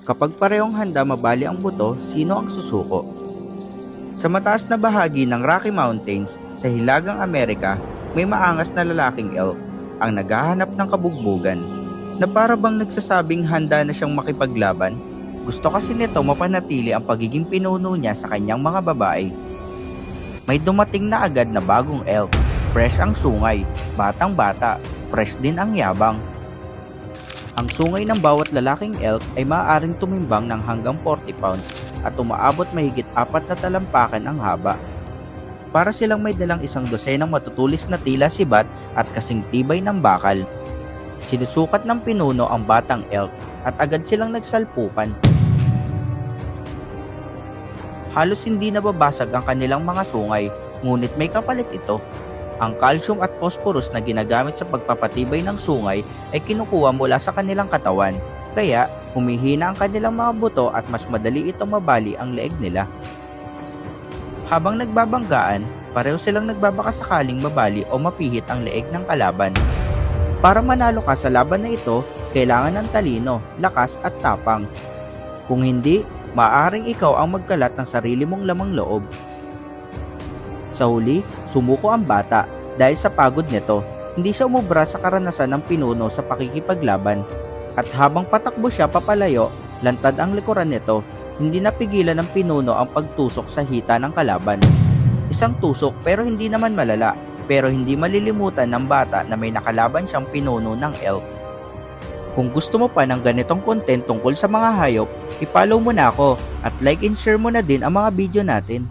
Kapag parehong handa mabali ang buto, sino ang susuko? Sa mataas na bahagi ng Rocky Mountains sa Hilagang Amerika, may maangas na lalaking elk ang naghahanap ng kabugbugan na para bang nagsasabing handa na siyang makipaglaban. Gusto kasi nito mapanatili ang pagiging pinuno niya sa kanyang mga babae. May dumating na agad na bagong elk. Fresh ang sungay, batang bata, fresh din ang yabang. Ang sungay ng bawat lalaking elk ay maaaring tumimbang ng hanggang 40 pounds at umaabot mahigit 4 na talampakan ang haba. Para silang may dalang isang dosenang matutulis na tila sibat at kasing tibay ng bakal. Sinusukat ng pinuno ang batang elk at agad silang nagsalpukan. Halos hindi nababasag ang kanilang mga sungay, ngunit may kapalit ito. Ang calcium at phosphorus na ginagamit sa pagpapatibay ng sungay ay kinukuha mula sa kanilang katawan, kaya humihina ang kanilang mga buto at mas madali itong mabali ang leeg nila. Habang nagbabanggaan, pareho silang nagbabakasakaling mabali o mapihit ang leeg ng kalaban. Para manalo ka sa laban na ito, kailangan ng talino, lakas at tapang. Kung hindi, maaaring ikaw ang magkalat ng sarili mong lamang loob. Sa huli, sumuko ang bata dahil sa pagod nito. Hindi siya umubra sa karanasan ng pinuno sa pakikipaglaban. At habang patakbo siya papalayo, lantad ang likuran nito. Hindi napigilan ng pinuno ang pagtusok sa hita ng kalaban. Isang tusok pero hindi naman malala. Pero hindi malilimutan ng bata na may nakalaban siyang pinuno ng elk. Kung gusto mo pa ng ganitong content tungkol sa mga hayop, i-follow mo na ako at like and share mo na din ang mga video natin.